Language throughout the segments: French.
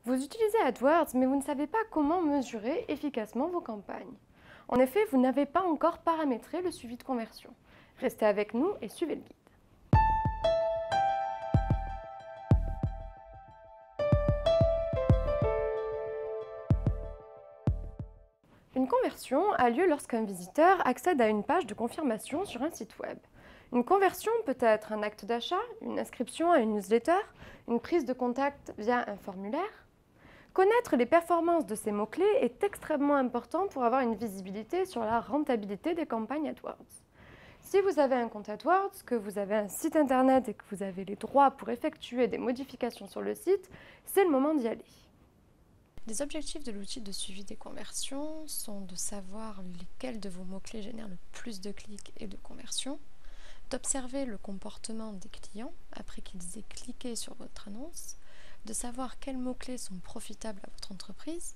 Vous utilisez AdWords, mais vous ne savez pas comment mesurer efficacement vos campagnes. En effet, vous n'avez pas encore paramétré le suivi de conversion. Restez avec nous et suivez le guide. Une conversion a lieu lorsqu'un visiteur accède à une page de confirmation sur un site web. Une conversion peut être un acte d'achat, une inscription à une newsletter, une prise de contact via un formulaire. Connaître les performances de ces mots-clés est extrêmement important pour avoir une visibilité sur la rentabilité des campagnes AdWords. Si vous avez un compte AdWords, que vous avez un site internet et que vous avez les droits pour effectuer des modifications sur le site, c'est le moment d'y aller. Les objectifs de l'outil de suivi des conversions sont de savoir lesquels de vos mots-clés génèrent le plus de clics et de conversions, d'observer le comportement des clients après qu'ils aient cliqué sur votre annonce, de savoir quels mots-clés sont profitables à votre entreprise,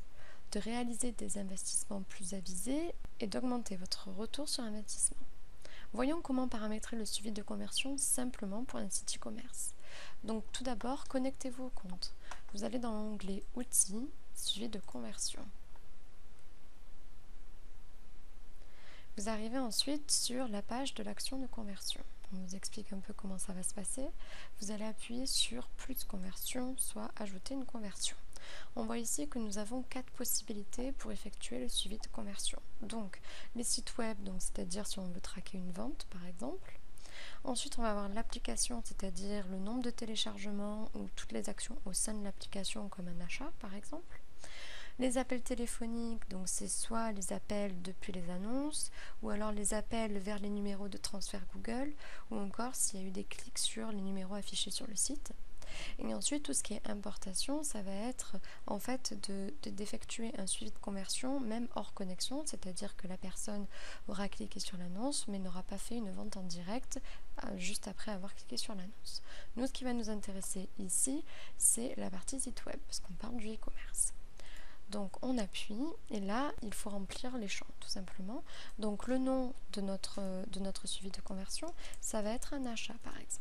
de réaliser des investissements plus avisés et d'augmenter votre retour sur investissement. Voyons comment paramétrer le suivi de conversion simplement pour un site e-commerce. Donc tout d'abord, connectez-vous au compte. Vous allez dans l'onglet Outils, suivi de conversion. Vous arrivez ensuite sur la page de l'action de conversion. On vous explique un peu comment ça va se passer. Vous allez appuyer sur plus de conversion, soit ajouter une conversion. On voit ici que nous avons 4 possibilités pour effectuer le suivi de conversion. Donc les sites web, c'est-à-dire si on veut traquer une vente par exemple. Ensuite, on va avoir l'application, c'est-à-dire le nombre de téléchargements ou toutes les actions au sein de l'application comme un achat par exemple. Les appels téléphoniques, donc c'est soit les appels depuis les annonces, ou alors les appels vers les numéros de transfert Google, ou encore s'il y a eu des clics sur les numéros affichés sur le site. Et ensuite, tout ce qui est importation, ça va être en fait d'effectuer un suivi de conversion, même hors connexion, c'est-à-dire que la personne aura cliqué sur l'annonce, mais n'aura pas fait une vente en direct juste après avoir cliqué sur l'annonce. Nous, ce qui va nous intéresser ici, c'est la partie site web, parce qu'on parle du e-commerce. Donc on appuie et là il faut remplir les champs tout simplement. Donc le nom de notre suivi de conversion, ça va être un achat par exemple.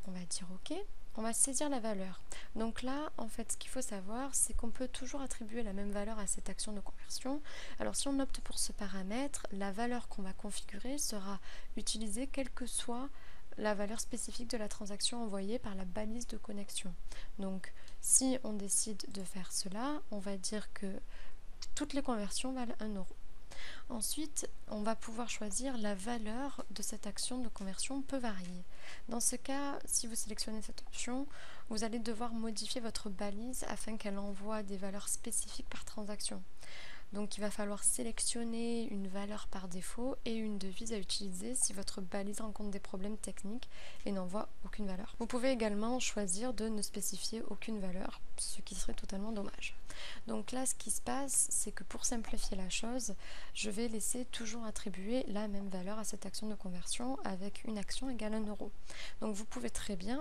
On va dire OK, on va saisir la valeur. Donc là en fait ce qu'il faut savoir c'est qu'on peut toujours attribuer la même valeur à cette action de conversion. Alors si on opte pour ce paramètre, la valeur qu'on va configurer sera utilisée quelle que soit la valeur spécifique de la transaction envoyée par la balise de connexion. Donc si on décide de faire cela, on va dire que toutes les conversions valent 1 euro. Ensuite, on va pouvoir choisir la valeur de cette action de conversion peut varier. Dans ce cas, si vous sélectionnez cette option, vous allez devoir modifier votre balise afin qu'elle envoie des valeurs spécifiques par transaction. Donc il va falloir sélectionner une valeur par défaut et une devise à utiliser si votre balise rencontre des problèmes techniques et n'envoie aucune valeur. Vous pouvez également choisir de ne spécifier aucune valeur, ce qui serait totalement dommage. Donc là, ce qui se passe, c'est que pour simplifier la chose, je vais laisser toujours attribuer la même valeur à cette action de conversion avec une action égale 1 euro. Donc vous pouvez très bien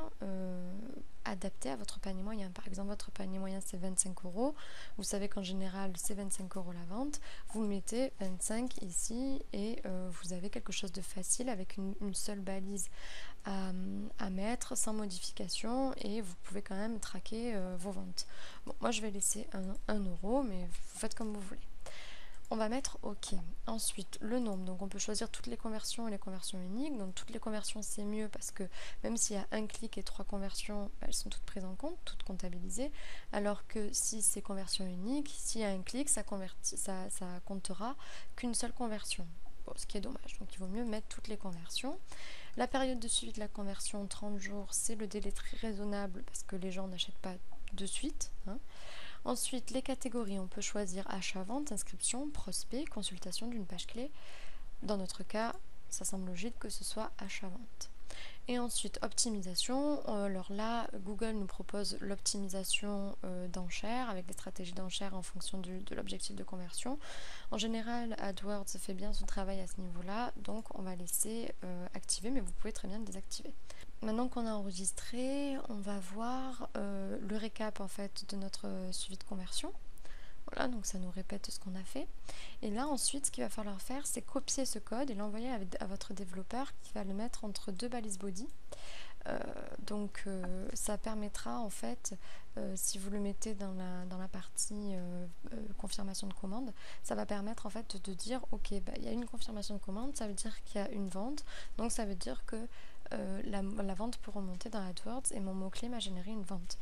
adapter à votre panier moyen. Par exemple, votre panier moyen c'est 25 euros. Vous savez qu'en général c'est 25 euros la vente. Vous mettez 25 ici et vous avez quelque chose de facile avec une seule balise à mettre sans modification et vous pouvez quand même traquer vos ventes. Bon, moi je vais laisser 1 euro, mais vous faites comme vous voulez. On va mettre OK. Ensuite, le nombre. Donc on peut choisir toutes les conversions et les conversions uniques. Donc toutes les conversions c'est mieux parce que même s'il y a un clic et 3 conversions, elles sont toutes prises en compte, toutes comptabilisées. Alors que si c'est conversion unique, s'il y a un clic, ça comptera qu'une seule conversion. Bon, ce qui est dommage. Donc il vaut mieux mettre toutes les conversions. La période de suivi de la conversion, 30 jours, c'est le délai très raisonnable parce que les gens n'achètent pas de suite. Ensuite, les catégories, on peut choisir achat-vente, inscription, prospect, consultation d'une page clé. Dans notre cas, ça semble logique que ce soit achat-vente. Et ensuite, optimisation. Alors là, Google nous propose l'optimisation d'enchères avec des stratégies d'enchères en fonction de l'objectif de conversion. En général, AdWords fait bien son travail à ce niveau-là, donc on va laisser activer, mais vous pouvez très bien le désactiver. Maintenant qu'on a enregistré, on va voir le récap en fait de notre suivi de conversion. Voilà, donc ça nous répète ce qu'on a fait. Et là, ensuite, ce qu'il va falloir faire, c'est copier ce code et l'envoyer à votre développeur qui va le mettre entre 2 balises body. Ça permettra en fait, si vous le mettez dans la partie confirmation de commande, ça va permettre en fait de dire ok, il y a une confirmation de commande, ça veut dire qu'il y a une vente, donc ça veut dire que la vente peut remonter dans AdWords et mon mot-clé m'a généré une vente.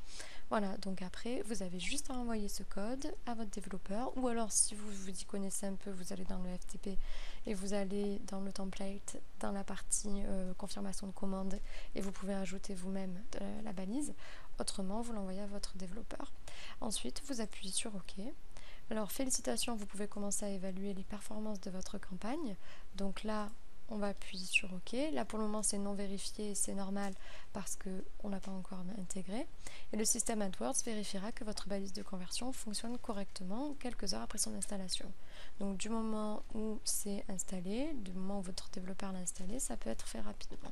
Voilà, donc après, vous avez juste à envoyer ce code à votre développeur, ou alors si vous vous y connaissez un peu, vous allez dans le FTP et vous allez dans le template, dans la partie confirmation de commande, et vous pouvez ajouter vous-même la balise. Autrement, vous l'envoyez à votre développeur. Ensuite, vous appuyez sur OK. Alors, félicitations, vous pouvez commencer à évaluer les performances de votre campagne. Donc là, on va appuyer sur OK. Là, pour le moment, c'est non vérifié, c'est normal parce qu'on n'a pas encore intégré. Et le système AdWords vérifiera que votre balise de conversion fonctionne correctement quelques heures après son installation. Donc, du moment où c'est installé, du moment où votre développeur l'a installé, ça peut être fait rapidement.